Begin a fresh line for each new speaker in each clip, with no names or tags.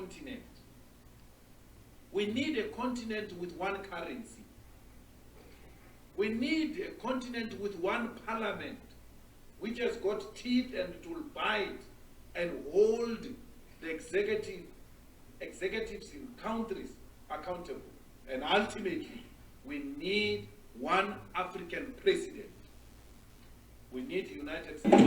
continent. We need a continent with one currency. We need a continent with one parliament, which has got teeth and it will bite and hold the executives in countries accountable. And ultimately, we need one African president. We need United States.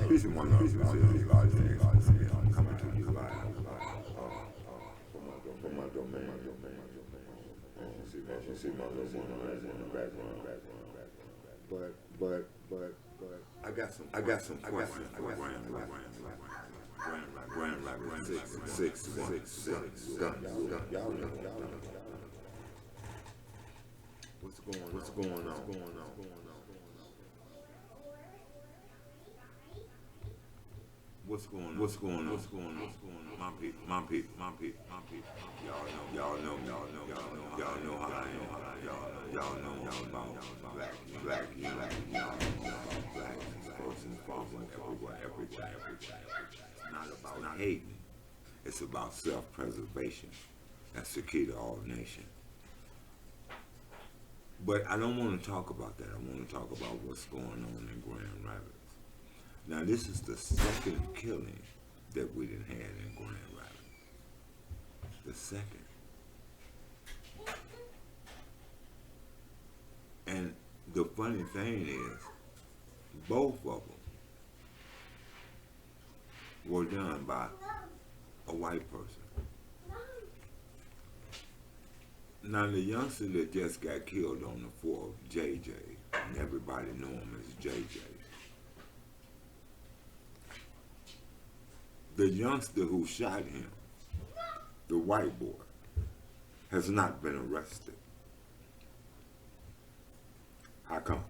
This is one of those large things coming to you live from my domain. You see my little one in the background. But I got some questions for Grand Rapids 616. Y'all know. What's going on? What's going on? My people. Y'all know how I am. Y'all know about black. Black first and foremost, everywhere, everything. It's not about hating. It's about self-preservation. That's the key to all nations. But I don't want to talk about that. I want to talk about what's going on in Grand Rapids. Now, this is the second killing that we done had in Grand Rapids. The second. And the funny thing is, both of them were done by a white person. Now, the youngster that just got killed on the 4th, JJ, and everybody know him as JJ. The youngster who shot him, the white boy, has not been arrested. How come?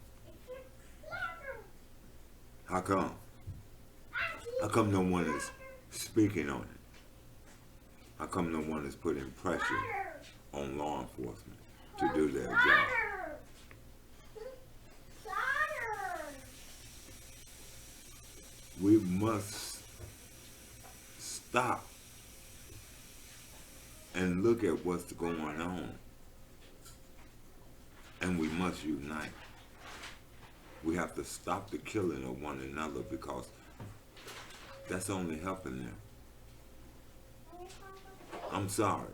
How come no one is speaking on it? How come no one is putting pressure on law enforcement to do their job? We must stop and look at what's going on, and we must unite. We have to stop the killing of one another because that's only helping them. I'm sorry,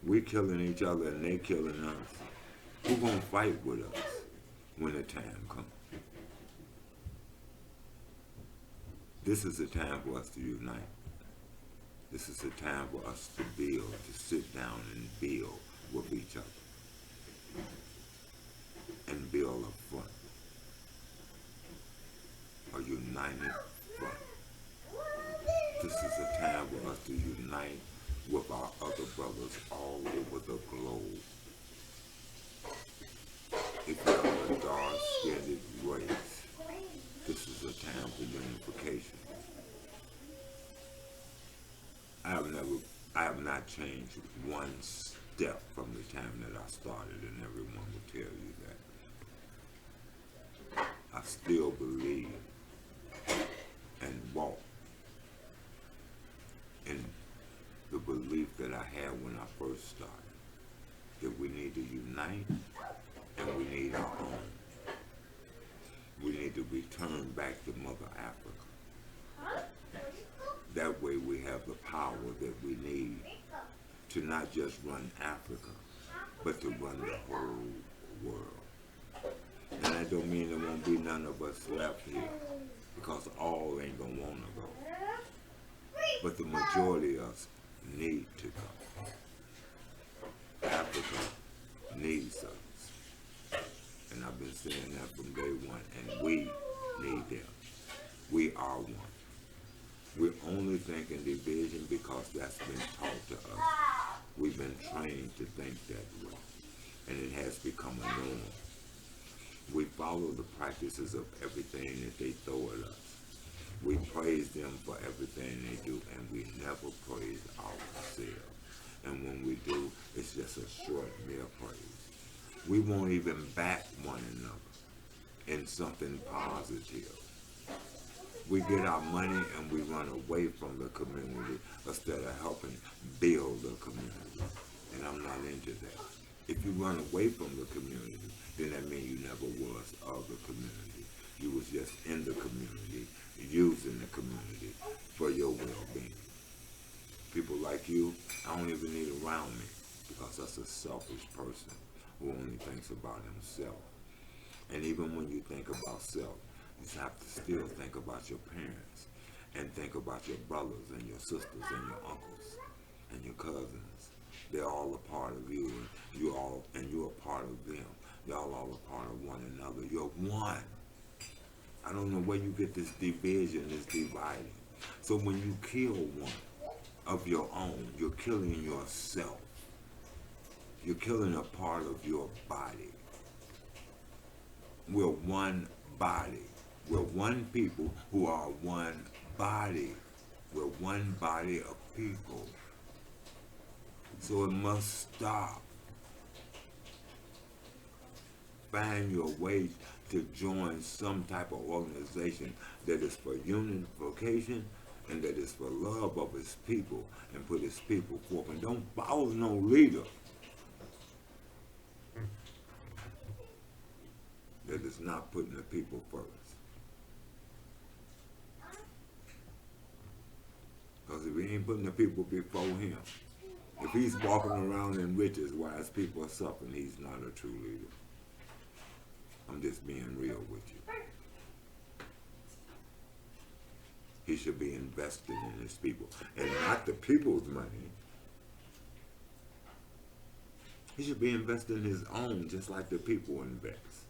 we're killing each other and they're killing us. Who's gonna fight with us when the time comes? This is a time for us to unite. This is a time for us to build, to sit down and build with each other. And build a front. A united front. This is a time for us to unite with our other brothers all over the globe. If you're a dark-skinned race, this is a time for unification. I have not changed one step from the time that I started, and everyone will tell you that. I still believe and walk in the belief that I had when I first started, that we need to unite and we need our own. We need to return back to Mother Africa. That way we have the power that we need to not just run Africa, but to run the whole world. And that don't mean there won't be none of us left here, because all ain't gonna wanna go. But the majority of us need to go. Africa needs us. And I've been saying that from day one, and we need them. We are one. We're only thinking division because that's been taught to us. We've been trained to think that way, and it has become a norm. We follow the practices of everything that they throw at us. We praise them for everything they do, and we never praise ourselves. And when we do, it's just a short mere praise. We won't even back one another in something positive. We get our money and we run away from the community instead of helping build the community. And I'm not into that. If you run away from the community, then that means you never was of the community. You was just in the community, using the community for your well-being. People like you, I don't even need around me, because that's a selfish person who only thinks about himself. And even when you think about self, you have to still think about your parents, and think about your brothers and your sisters and your uncles and your cousins. They're all a part of you, and you're a part of them. Y'all all a part of one another. You're one. I don't know where you get this division, this dividing. So when you kill one of your own, you're killing yourself. You're killing a part of your body. We're one body. We're one people who are one body. We're one body of people. So it must stop. Find your way to join some type of organization that is for unification and that is for love of its people and put its people forth. And don't follow no leader that is not putting the people first. Because if he ain't putting the people before him, if he's walking around in riches while his people are suffering, he's not a true leader. I'm just being real with you. He should be invested in his people, and not the people's money. He should be invested in his own, just like the people invest.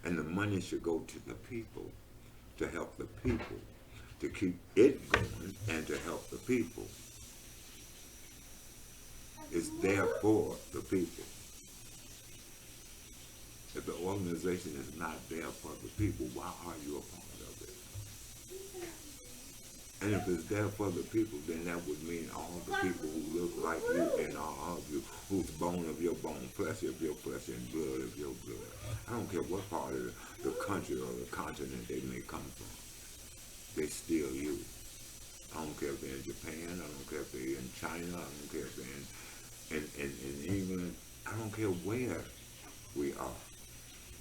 And the money should go to the people, to help the people, to keep it going, and to help the people. It's there for the people. If the organization is not there for the people, why are you a part of it? And if it's there for the people, then that would mean all the people who look like you and are of you, who's bone of your bone, flesh of your flesh, and blood of your blood. I don't care what part of the country or the continent they may come from. They're still you. I don't care if they're in Japan, I don't care if they're in China, I don't care if they're in England. I don't care where we are.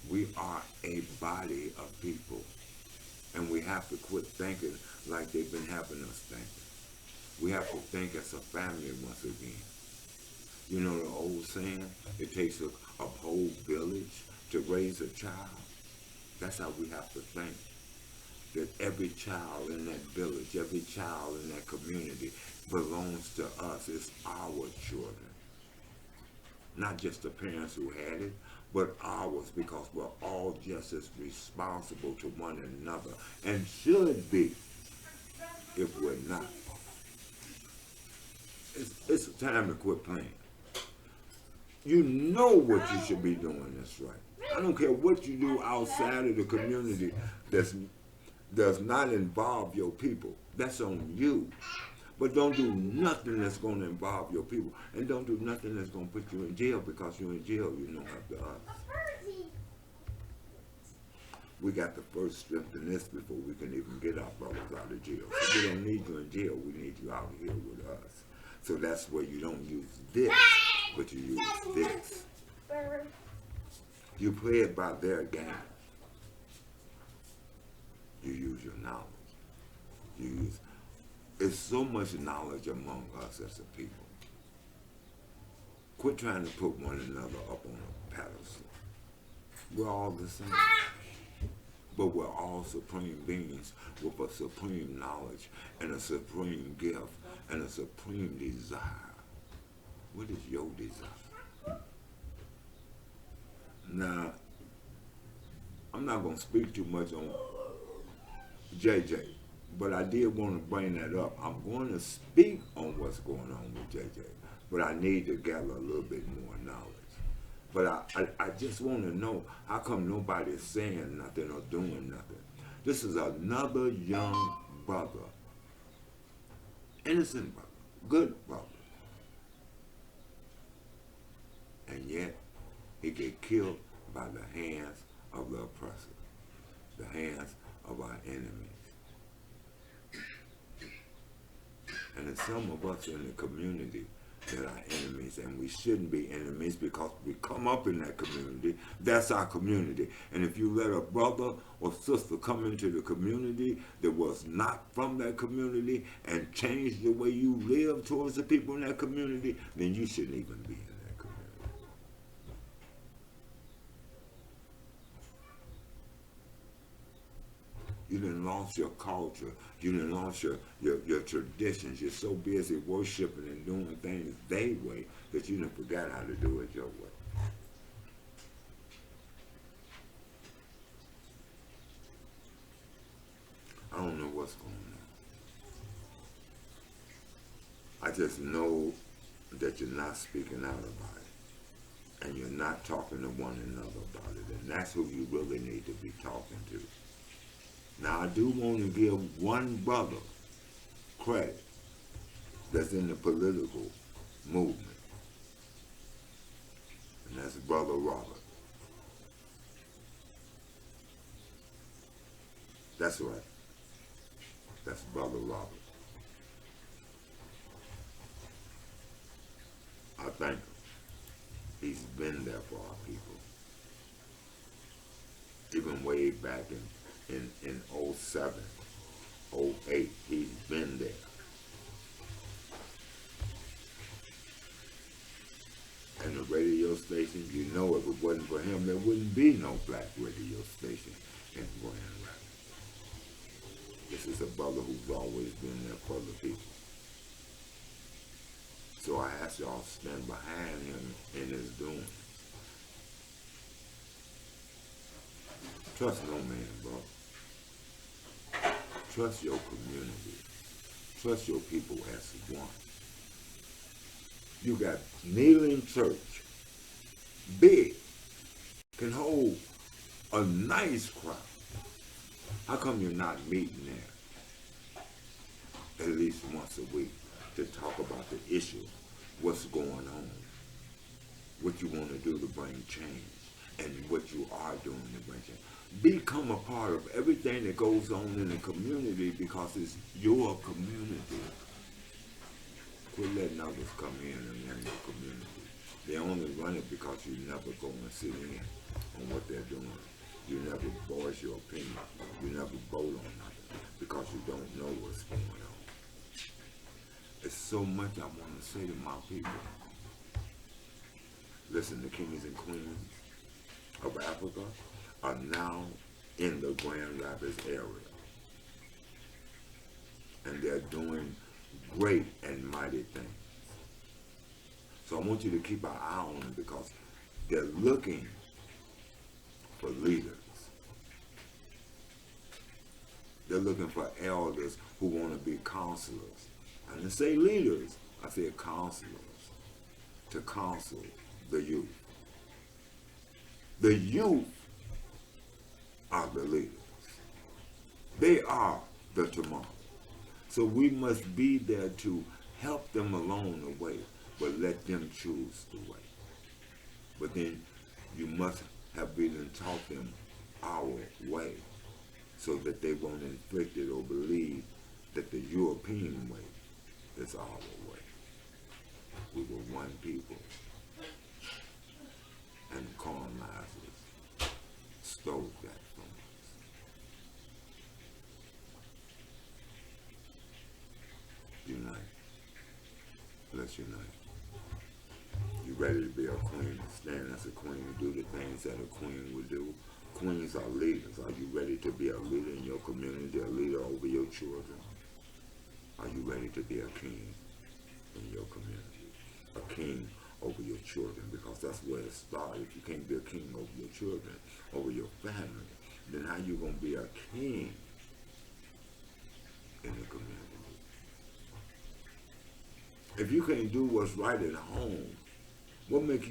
We are a body of people. And we have to quit thinking like they've been having us think. We have to think as a family once again. You know the old saying, it takes a whole village to raise a child. That's how we have to think. That every child in that village, every child in that community belongs to us. It's our children. Not just the parents who had it, but ours, because we're all just as responsible to one another, and should be if we're not. It's time to quit playing. You know what you should be doing that's right. I don't care what you do outside of the community that does not involve your people. That's on you. But don't do nothing that's going to involve your people. And don't do nothing that's going to put you in jail, because you're in jail, you know, after us. We got to first strengthen this before we can even get our brothers out of jail. So we don't need you in jail, we need you out here with us. So that's where you don't use this, but you use this. You play it by their game. You use your knowledge. It's so much knowledge among us as a people. Quit trying to put one another up on a pedestal. We're all the same. But we're all supreme beings with a supreme knowledge and a supreme gift and a supreme desire. What is your desire? Now, I'm not going to speak too much on JJ, but I did want to bring that up. I'm going to speak on what's going on with JJ, but I need to gather a little bit more knowledge. But I just want to know, how come nobody's saying nothing or doing nothing? This is another young brother, innocent brother, good brother. And yet, he get killed by the hands of the oppressor, the hands of our enemies. And there's some of us in the community that are enemies, and we shouldn't be enemies because we come up in that community. That's our community. And if you let a brother or sister come into the community that was not from that community and change the way you live towards the people in that community, then you shouldn't even be in that community. You done lost your culture. You done lost your traditions. You're so busy worshiping and doing things their way that you done forgot how to do it your way. I don't know what's going on. I just know that you're not speaking out about it. And you're not talking to one another about it. And that's who you really need to be talking to. Now, I do want to give one brother credit that's in the political movement, and that's Brother Robert. That's right. That's Brother Robert. I thank him. He's been there for our people. Even way back in 07, 08, he's been there. And the radio station, you know, if it wasn't for him, there wouldn't be no black radio station in Grand Rapids. This is a brother who's always been there for the people. So I ask y'all to stand behind him in his doing. Trust no man, bro. Trust your community. Trust your people as one. You got kneeling church, big, can hold a nice crowd. How come you're not meeting there at least once a week to talk about the issue, what's going on, what you want to do to bring change, and what you are doing to bring change? Become a part of everything that goes on in the community because it's your community. Quit letting others come in and run your community. They only run it because you never go and sit in on what they're doing. You never voice your opinion. You never vote on nothing because you don't know what's going on. There's so much I want to say to my people. Listen, the kings and queens of Africa are now in the Grand Rapids area. And they're doing great and mighty things. So I want you to keep an eye on them because they're looking for leaders. They're looking for elders who want to be counselors. I didn't say leaders, I said counselors, to counsel the youth. The youth are the leaders. They are the tomorrow. So we must be there to help them along the way, but let them choose the way. But then you must have been taught them our way so that they won't inflict it or believe that the European way is our way. We were one people, and colonizers stole that from us. Unite. Let's unite. You ready to be a queen, to stand as a queen, to do the things that a queen would do? Queens are leaders. Are you ready to be a leader in your community, a leader over your children? Are you ready to be a king in your community? A king over your children, because that's where it started. If you can't be a king over your children, over your family, then how you going to be a king in the community? If you can't do what's right at home, what make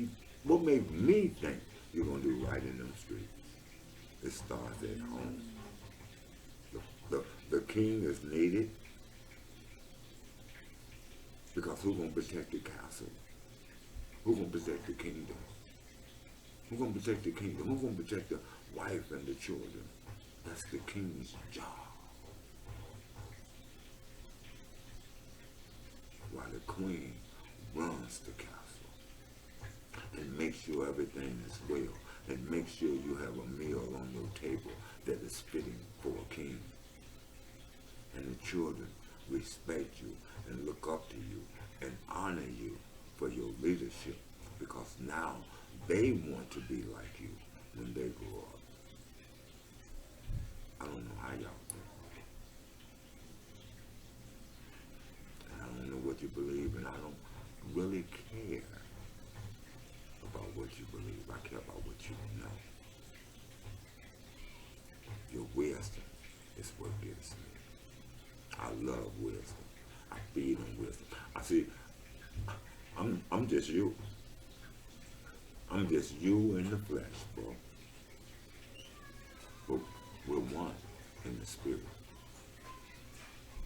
me think you're going to do right in them streets? It starts at home. The king is needed, because who's going to protect the castle? Who's going to protect the kingdom? Who's going to protect the kingdom? Who's going to protect the wife and the children? That's the king's job. While the queen runs the castle and makes sure everything is well, and makes sure you have a meal on your table that is fitting for a king. And the children respect you and look up to you and honor you for your leadership, because now they want to be like you when they grow up. I don't know how y'all think. And I don't know what you believe, and I don't really care about what you believe. I care about what you know. Your wisdom is what gives me. I love wisdom. I feed on wisdom. I see, I'm just you. I'm just you in the flesh, bro. But we're one in the spirit.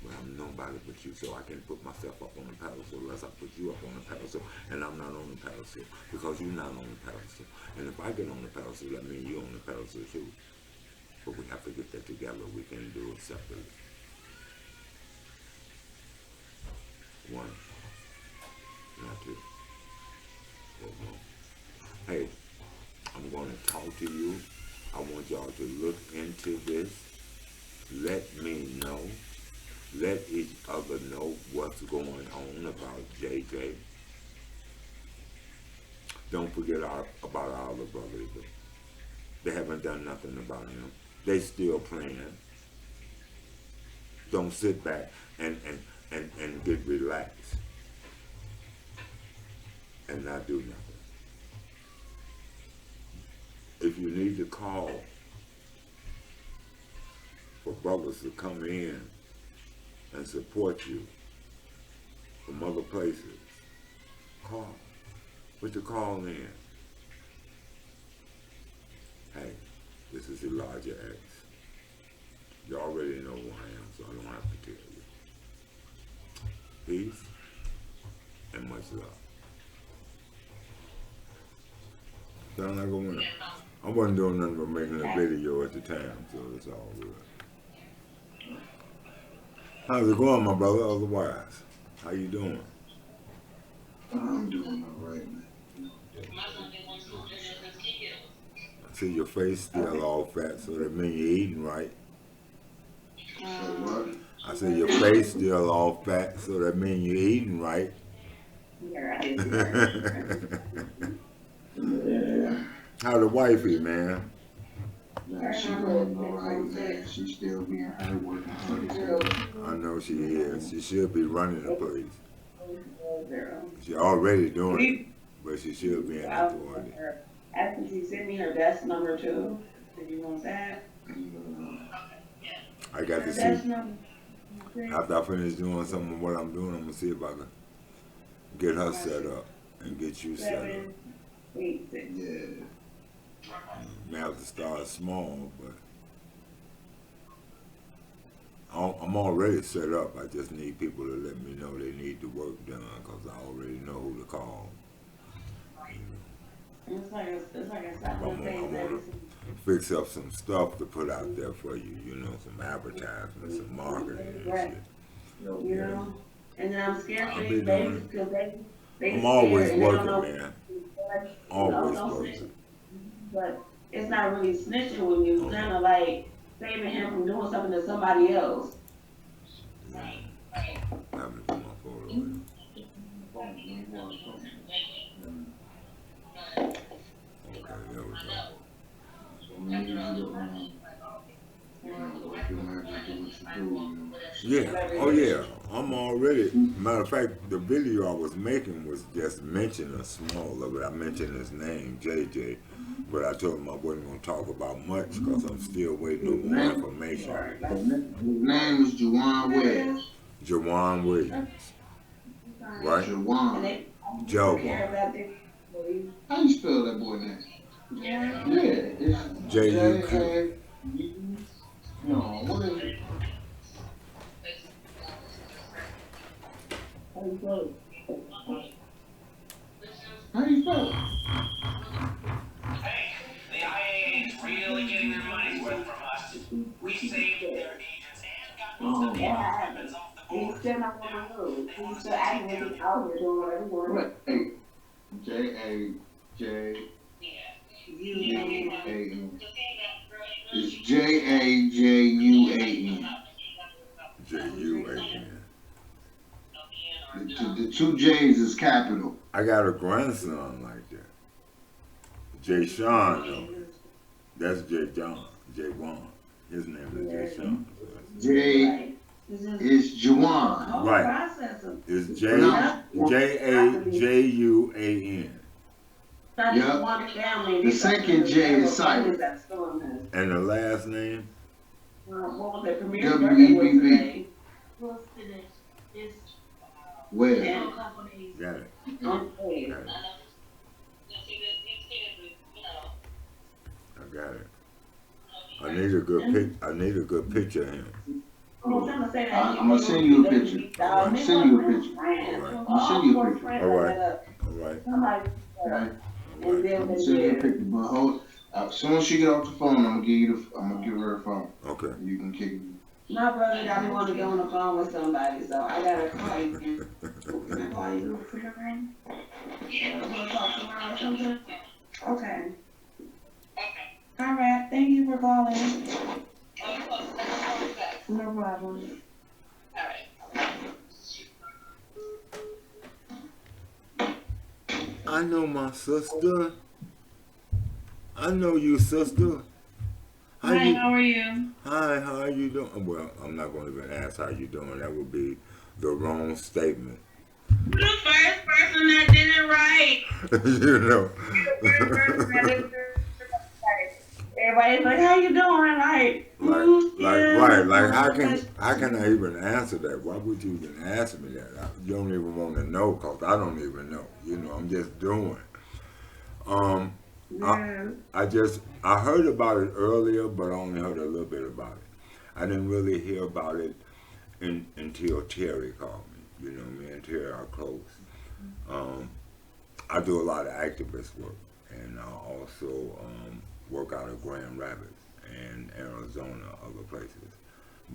But I'm nobody but you, so I can't put myself up on the pedestal unless I put you up on the pedestal, and I'm not on the pedestal because you're not on the pedestal. And if I get on the pedestal, that means you're on the pedestal too. But we have to get that together. We can't do it separately. One, not two, but one. Hey, I'm going to talk to you. I want y'all to look into this. Let me know. Let each other know what's going on about JJ. Don't forget about our other brother either. They haven't done nothing about him. They still playing. Don't sit back and get relaxed and not do nothing. If you need to call for brothers to come in and support you from other places, call. Put your call in. Hey, this is Elijah X. You already know who I am, so I don't have to tell you. Peace and much love. Sound like a winner. I wasn't doing nothing but making a video at the time, so it's all good. How's it going, my brother? Otherwise, how you doing?
I'm doing all right, man.
I see your face still all fat, so that means you're eating right.
So what?
I see your face still all fat, so that means you're eating right.
Yeah.
How the wifey, man?
Man, she doing all right, man. She still being her, working hard as hell.
I know she is. She should be running the place. She already doing it, but she should be in authority.
After she sent me her desk number too. Did you want that?
I got to see.
Desk number.
After I finish doing some of what I'm doing, I'm gonna see if I can get her set up and get you set up.
7, 8, 6.
Yeah.
May have to start small, but I'm already set up. I just need people to let me know they need the work done, because I already know who to call.
It's like a
I'm gonna fix up some stuff to put out there for you, you know, some advertisements, some marketing and
Right.
shit.
You know? And then I'm scared for
I'll be
these
doing
babies
it.
because they
I'm always
scared and they don't know.
working, man.
Always
Always working.
But it's not really snitching when you kind of like saving him from doing something to somebody else.
Yeah. I haven't put my photo in. Yeah. Oh yeah. I'm already. Matter of fact, the video I was making was just mentioning a small of it. I mentioned his name, JJ, but I told him I wasn't going to talk about much because I'm still waiting on more information.
His name is Jajuan Wedb.
Jajuan Wedb, right?
Jajuan.
Jajuan.
How you spell that boy name? Yeah, it's
J-U-Q.
No, what is it? How you spell it? How you spell it?
Hey, the IAA is really getting their money's worth from us. We saved their agents and got most of the weapons off the board.
He's still not gonna move. He's still acting like he's out here doing whatever he wants.
Hey, J-A-J-U-A-N. It's J-A-J-U-A-N.
J-U-A-N.
The two J's is capital.
I got a grandson like that. Jay Sean, though. That's Jay John. Jay Juan. His name is Jay Sean.
J is Jajuan.
Right. It's J-A-J-U-A-N.
Yep. The second J is silent.
And the last name?
W-E-B-B. Web.
Got it. I got it. I need a good picture of him.
I'm gonna send you a picture. I'm gonna send you a picture.
All right.
I'm gonna send you a picture. But hold. As soon as she get off the phone, I'm gonna give her a phone.
Okay.
You can kick it.
My brother got me want to get on the phone with somebody, so I gotta call you. Can I call you for your ring? Yeah, we'll talk tomorrow or something. Okay. All right. Thank you for calling. No problem.
I know my sister. I know you, sister.
Hi, how are you?
Hi, how are you doing? Well, I'm not going to even ask how you doing. That would be the wrong statement.
You're the first person that did it right.
You know.
Everybody's like, "How you doing?"
Like, how can I even answer that? Why would you even ask me that? You don't even want to know, cause I don't even know. You know, I'm just doing. I heard about it earlier, but I only heard a little bit about it. I didn't really hear about it until Terry called me. You know, me and Terry are close. I do a lot of activist work, and I also work out of Grand Rapids and Arizona, other places.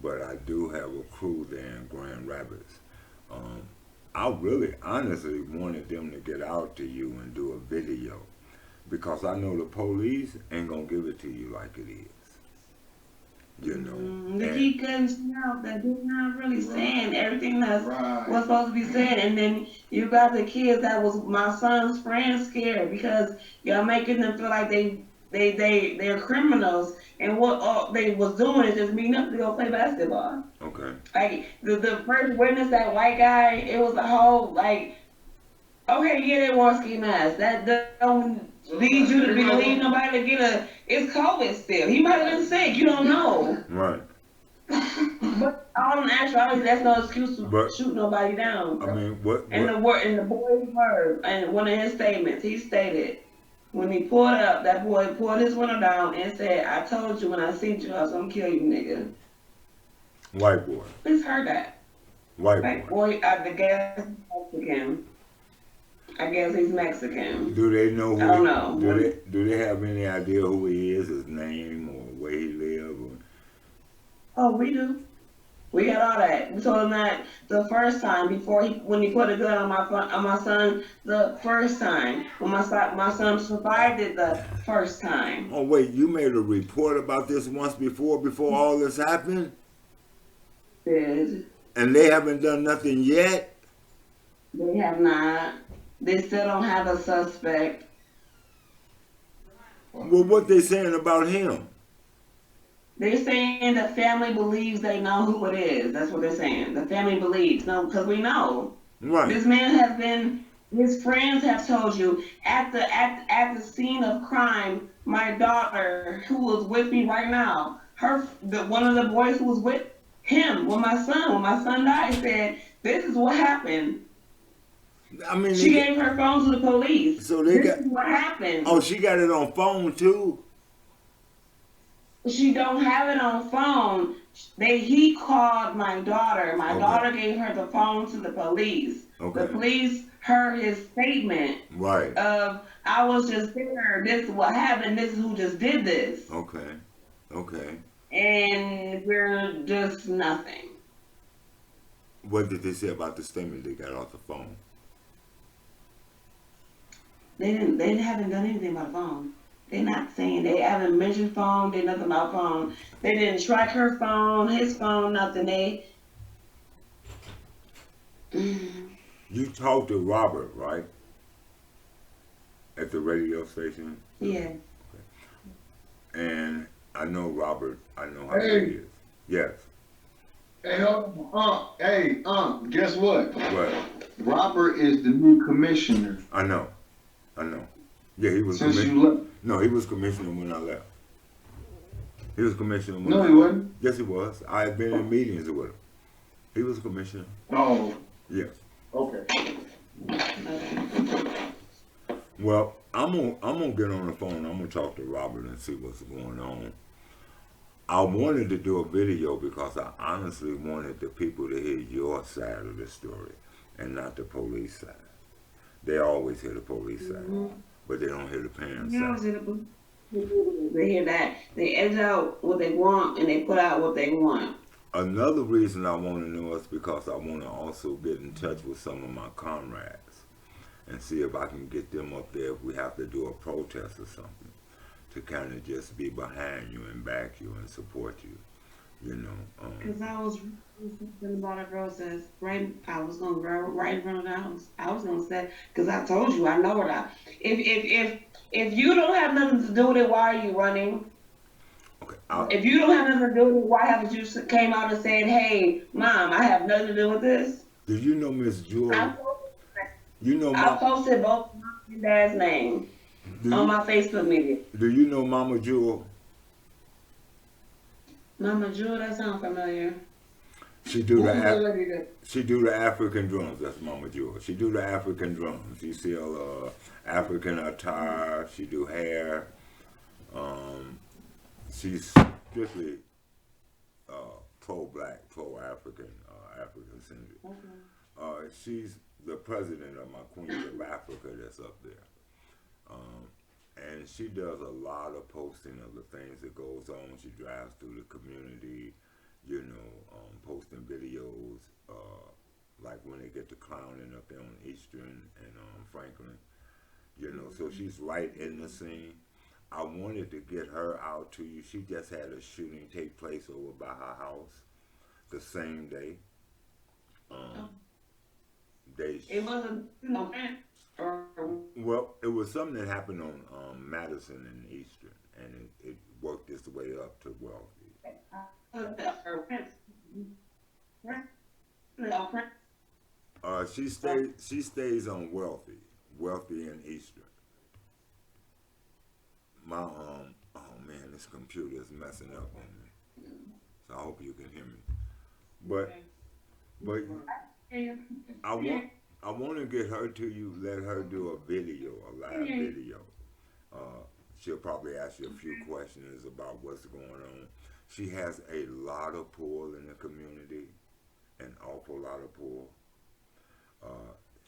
But I do have a crew there in Grand Rapids. I really, honestly wanted them to get out to you and do a video, because I know the police ain't gonna give it to you like it is. You know.
They keep cutting shit out that they're not really saying everything that's what's supposed to be said, and then you got the kids that was my son's friends scared because y'all making them feel like they're criminals, and what they was doing is just meeting up to go play basketball.
Okay.
Like the first witness, that white guy, it was a whole like, okay, yeah, they wore ski masks. That don't lead you to believe nobody to get it's COVID still. He might have been sick. You don't know.
Right.
But all in actuality, that's no excuse to shoot nobody down.
I mean, what?
And the boy's word, and one of his statements, he stated, when he pulled up, that boy pulled his window down and said, "I told you when I seen you, I was gonna kill you, nigga."
White boy.
Please heard that.
White boy.
I guess Mexican. I guess he's Mexican.
Do they know who?
I don't know.
Do they have any idea who he is, his name, or where he lives?
Oh, we do. We got all that. We told him that the first time when he put a gun on my son, the first time when my son survived it the first time.
Oh wait, you made a report about this once before all this happened?
Did.
And they haven't done nothing yet?
They have not. They still don't have a suspect.
Well, what they saying about him?
They're saying the family believes they know who it is. That's what they're saying. The family believes. No, because we know.
Right.
This man has been. His friends have told you at the scene of crime. My daughter, who was with me right now, one of the boys who was with him when my son died, said, "This is what happened."
I mean,
She gave her phone to the police.
So they
This
got.
is what happened.
Oh, she got it on phone too.
She don't have it on phone. He called my daughter. My
Okay.
daughter gave her the phone to the police.
Okay.
The police heard his statement
Right.
of I was just there. This is what happened. This is who just did this.
Okay. Okay.
And we're just nothing.
What did they say about the statement they got off the phone?
They haven't done anything about phone. They're not saying, they haven't mentioned phone, they nothing about phone. They didn't track her phone, his phone, nothing.
You talked to Robert, right? At the radio station?
Yeah.
And I know Robert, I know how
Hey.
he is. Yes.
Hey, hold on. Hey, guess what?
What?
Robert is the new commissioner
I know. Yeah, he was
since
commissioner.
you left.
No, he was commissioner when I left. He was commissioner when
No,
I
he wasn't.
Yes, he was. I had been in meetings with him. He was commissioner.
Oh,
Yes.
okay.
Well, I'm gonna get on the phone. I'm gonna talk to Robert and see what's going on. I wanted to do a video because I honestly wanted the people to hear your side of the story and not the police side. They always hear the police side, but they don't hear the parents side.
They hear that. They edge out what they want and they put out what they want.
Another reason I want to know is because I want to also get in touch with some of my comrades and see if I can get them up there if we have to do a protest or something, to kind of just be behind you and back you and support you, you know.
Because I was thinking about a process, right? I was going to go right in front of the house. I was going to say, because I told you, I know it. If you don't have nothing to do with it, why are you running?
Okay.
If you don't have nothing to do with it, why haven't you came out and said, "Hey, Mom, I have nothing to do with this"?
Do you know Miss Jewel?
I
You know
posted both Mom and Dad's name on my Facebook media.
Do you know Mama Jewel?
Mama Jewel, that sounds familiar.
She do the African drums. That's Mama Jewel. She do the African drums. She sell African attire. She do hair. She's strictly pro-black, pro-African, African-centered.
Okay.
She's the president of my Queens of Africa that's up there. And she does a lot of posting of the things that goes on. She drives through the community, you know, posting videos, like when they get to clowning up there on Eastern and Franklin, you know. So she's right in the scene. I wanted to get her out to you. She just had a shooting take place over by her house the same day.
It wasn't, no.
Well, it was something that happened on Madison and Eastern, and it worked its way up to Wealthy. She stays on Wealthy and Eastern. My oh man, this computer is messing up on me. So I hope you can hear me. But I want to get her to you, let her do a video, a live video. She'll probably ask you a few questions about what's going on. She has a lot of pull in the community, an awful lot of pull.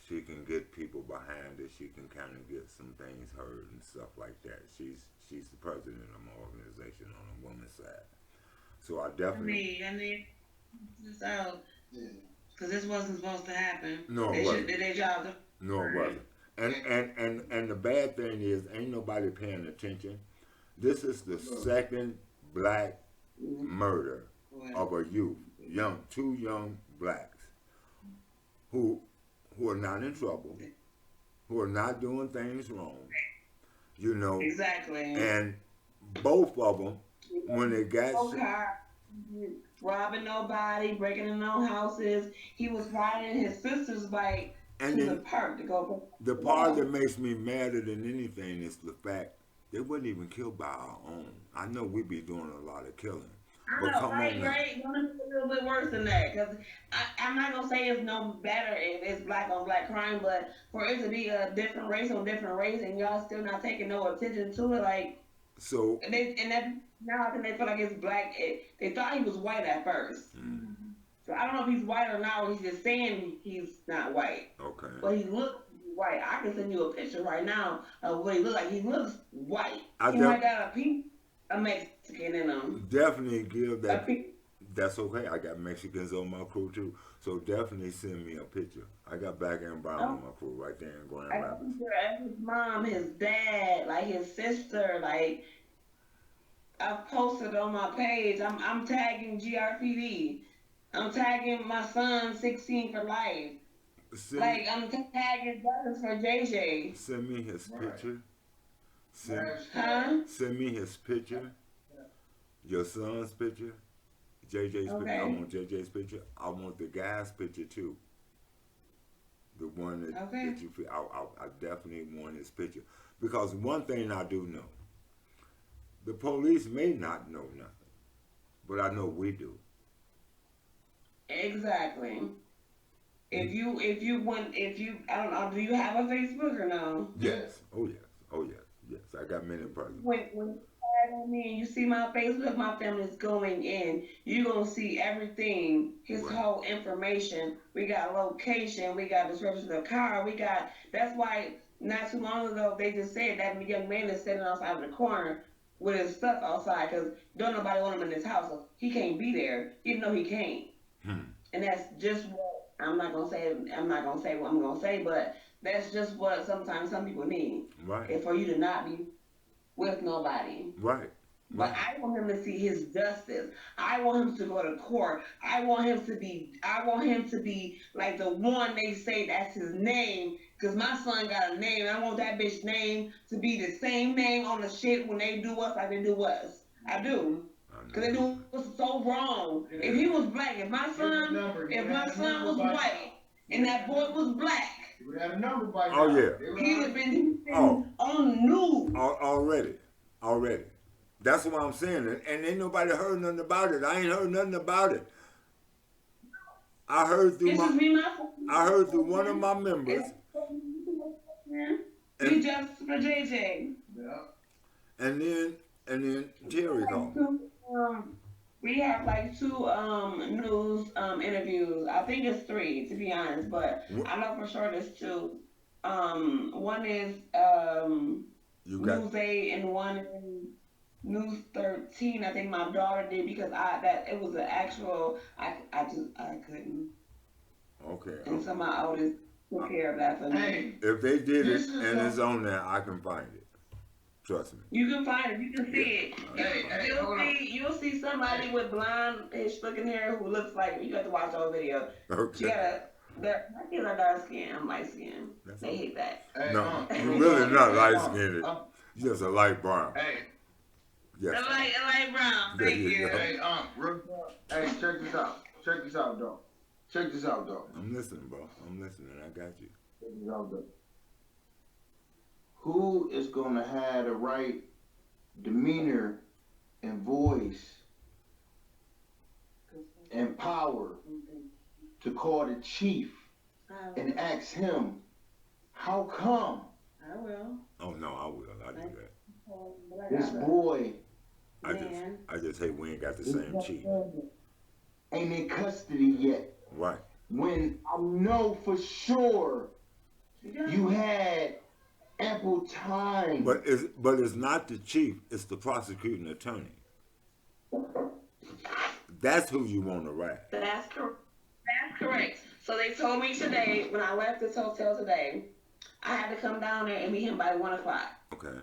She can get people behind her. She can kind of get some things heard and stuff like that. She's the president of my organization on the women's side. So I definitely...
I mean, this out. Because this wasn't supposed to happen.
No,
they
it wasn't.
Did their job.
No, it wasn't. And the bad thing is, ain't nobody paying attention. This is the second black murder of a youth, two young blacks who are not in trouble, who are not doing things wrong, you know.
Exactly.
And both of them when it got
No car, robbing nobody, breaking in no houses. He was riding his sister's bike
and
to the
then
park to go.
the part that makes me madder than anything is the fact they wasn't even killed by our own. I know we be doing a lot of killing,
I
but
know,
come
right,
on now.
right. One is a little bit worse than that, because I'm not gonna say it's no better if it's black on black crime, but for it to be a different race on different race, and y'all still not taking no attention to it, like
So
and that now I think they feel like it's black. They thought he was white at first, so I don't know if he's white or not. Or he's just saying he's not white,
okay,
but he looks white. I can send you a picture right now of what he looks like. He looks white.
I
He might got a Mexican in him.
definitely give
A
that.
pink.
That's okay. I got Mexicans on my crew too, so definitely send me a picture. I got Black and Brown on my crew right there in Grand
I
Rapids.
think his mom, his dad, like his sister, like I've posted on my page. I'm tagging GRPD. I'm tagging my son 16 for life. Like I'm tagging brothers for JJ.
Send me his picture.
Huh?
Send me his picture. Your son's picture. JJ's picture. I
Okay.
want JJ's picture. I want the guy's picture too. The one that,
Okay.
that you feel. I definitely want his picture. Because one thing I do know. The police may not know nothing. But I know we do.
Exactly. If you I don't know, do you have a Facebook or no?
Yes. Oh yes. Oh yes. Yes. I got many presents.
When you tag on me and you see my Facebook, my family's going in. You're gonna see everything, his
Right.
whole information. We got location, we got description of the car, we got. That's why not too long ago they just said that young man is sitting outside of the corner with his stuff outside because don't nobody want him in his house. So he can't be there, even though he can't. And that's just what I'm not gonna say. I'm not gonna say what I'm gonna say, but that's just what sometimes some people need.
Right.
And for you to not be with nobody.
Right.
But I want him to see his justice. I want him to go to court. I want him to be like the one they say that's his name. Cause my son got a name. I want that bitch name to be the same name on the shit when they do us like they do us. I do. Cause they do us so wrong. If he was black, if my son was white and that boy was black,
We had a number by now.
Oh, yeah.
he would have been
Oh.
on the news.
Already. That's what I'm saying. And ain't nobody heard nothing about it. I ain't heard nothing about it. I heard through one of my members.
We just for JJ.
Yeah.
And then Jerry called.
We have like two news interviews. I think it's three to be honest, but I know for sure there's two. One is
You got
News 8 and one is News 13. I think my daughter did because it was an actual I couldn't.
okay.
And so my oldest took care of that for me.
Hey,
If they did it
This is
and it's on there, I can find it. Trust me.
You can find it. You can see it.
Hey, hold on.
You'll see somebody with blonde-ish looking hair who looks like you have to watch the whole video. She
Okay.
got my kids are dark skin. I'm light skin.
That's
They hate that.
hey,
No, you're really not light skinned.
Uh,
You're just a light brown.
Hey,
Yes.
A light brown.
There
Thank
you
you.
go.
hey, hey, check this out. Check this out, dog. Check this out, dog.
I'm listening, bro. I'm listening. I got you.
Check this out, dog. Who is gonna have the right demeanor and voice and power to call the chief and ask him, how come
I will.
Oh no, I will. I do that.
this boy
I just hate we ain't got the same chief.
ain't in custody yet?
Right.
When I know for sure you had ample time.
But it's not the chief, it's the prosecuting attorney. That's who you want to ride.
That's correct. That's correct. So they told me today when I left this hotel today, I had to come down there and meet him by 1 o'clock.
Okay.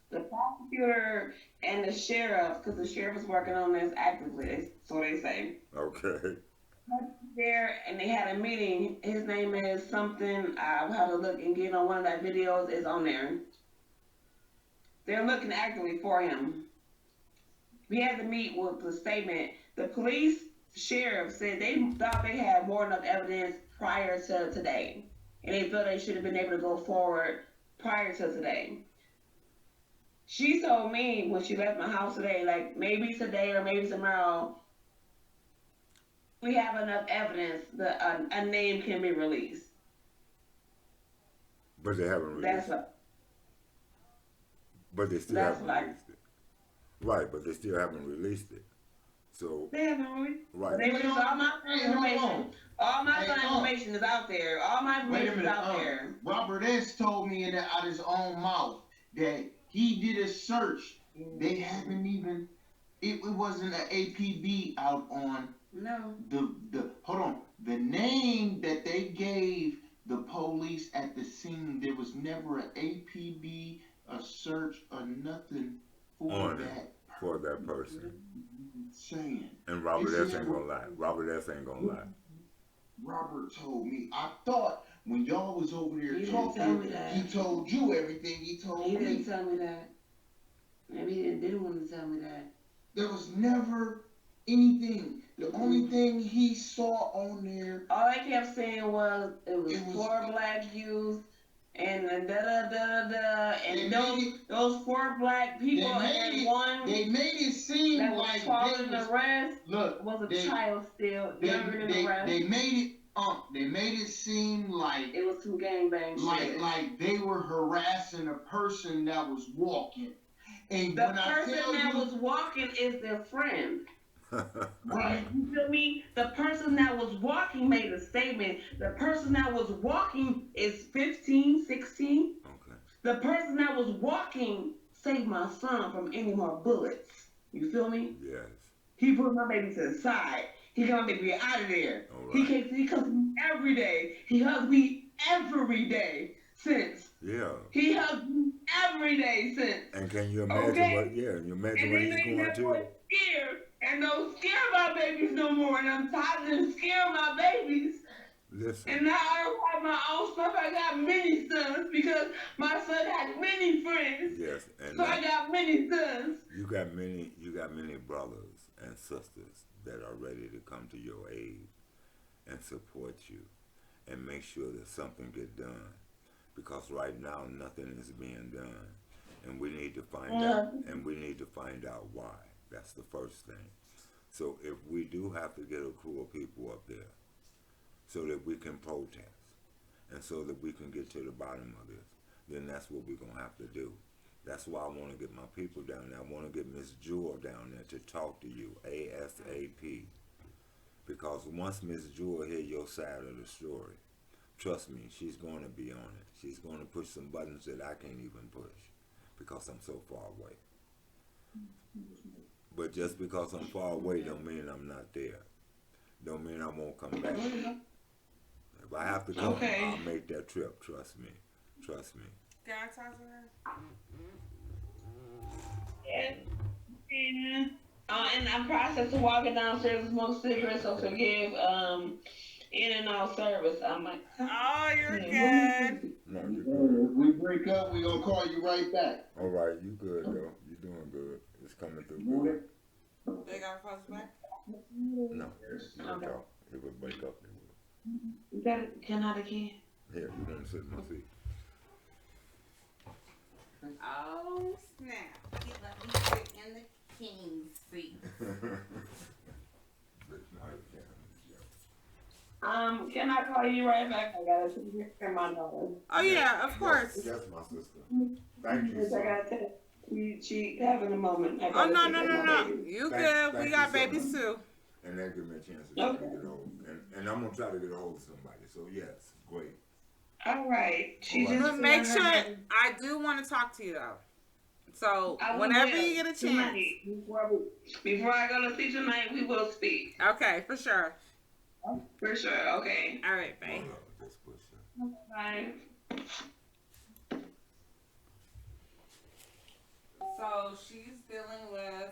The prosecutor and the sheriff, because the sheriff is working on this actively, so they say.
Okay.
There and they had a meeting. His name is something. I'll have to look and get on one of that videos. Is on there. They're looking actively for him. we had to meet with the statement. The police sheriff said they thought they had more enough evidence prior to today, and they felt they should have been able to go forward prior to today. She told me when she left my house today, like maybe today or maybe tomorrow, we have enough evidence that a name can be released.
But they haven't released
That's
it.
what.
But they still
That's
haven't
what I.
released it. Right, but they still haven't released it. So,
They haven't released.
right.
They released all my information. All my
Hey,
information is out there. All my
Wait a
information is
minute.
out there.
Robert S. told me out of his own mouth that he did a search. They haven't even. It wasn't an APB out on
No.
the. Hold on. The name that they gave the police at the scene, there was never an APB, a search, or nothing for
On
that.
it, for that person.
Saying.
And Robert
It's
S. ain't
never-
gonna lie. Robert S. ain't gonna lie.
Robert told me. I thought when y'all was over there
He didn't tell me
talking,
that.
he told you everything he told
He
me.
didn't tell me that. Maybe he didn't want to tell me that.
There was never anything. The only thing he saw on there.
All I kept saying was it was
It was-
4 black youth and da da da da
They
and
made
those 4 black people
They made
and
it-
one
They made it seem
that was
like
taller
they
than the
was,
rest
look.
was a
they-
child still, younger than the rest.
They made it. They made it seem like
It was some gangbang shit.
like they were harassing a person that was walking. And
The
when I
person
tell
that
you,
was walking is their friend.
right,
You feel me? The person that was walking made a statement. The person that was walking is 15, 16.
Okay.
The person that was walking saved my son from any more bullets. You feel me?
Yes.
He put my baby to the side. He got my baby out of there.
All
He
right.
he comes to me every day. He hugs me every day since.
Yeah.
He hugs me every day since.
And can you imagine
Okay.
what? Yeah, you imagine
And
what
they
he's
made
going
that
to.
boy scared. And don't scare my babies no more. And I'm tired of them scaring my babies.
Listen.
And now I don't have my own stuff. I got many sons because my son had many friends.
Yes, and
So I got many sons.
you got many brothers and sisters that are ready to come to your aid and support you and make sure that something get done. Because right now nothing is being done. And we need to find out why. That's the first thing. So if we do have to get a crew of people up there so that we can protest and so that we can get to the bottom of this, then that's what we're going to have to do. That's why I want to get my people down there. I want to get Miss Jewel down there to talk to you, ASAP. Because once Miss Jewel hear your side of the story, trust me, she's going to be on it. She's going to push some buttons that I can't even push because I'm so far away. But just because I'm far away don't mean I'm not there. Don't mean I won't come back. If I have to come,
Okay.
I'll make that trip. Trust me. Trust me.
Can I talk to her?
Yeah. And I'm processed of walking downstairs to smoke cigarettes, so forgive in and out service. I'm like,
Oh, you're
yeah.
good.
No, you're good.
if we break up, we gonna call you right back.
All right, you good though. You're doing good. It's coming through good.
They got close back?
No, it would break up. It would break up. It
You got it? Can I again?
would. Here, you want to sit in my seat?
Oh, snap. He let me sit in the king's seat.
Can I call you right back? I gotta hear my daughter.
Oh, yeah, of course.
Yes, my sister. Thank you.
Because I gotta tell she having a moment. I
Oh,
gotta
no,
take
no,
care
no,
of my
no.
baby.
You
Thank-
good.
thank
We
you
got
so
babies,
much.
too.
And that give me a chance to try
Okay.
to get a hold. And I'm going to try to get a hold of somebody. So, yes, great.
All right. She
All right.
just
But make
said
sure,
her-
I do want to talk to you, though. So,
I will
whenever you get a chance.
tonight, before I go to sleep tonight, we will speak.
Okay, for sure.
For sure. Okay.
All right, babe.
Hold on, let's push her.
Bye.
So she's dealing with,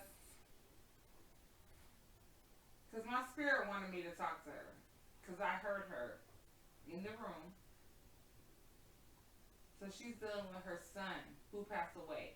because my spirit wanted me to talk to her, because I heard her in the room. So she's dealing with her son who passed away.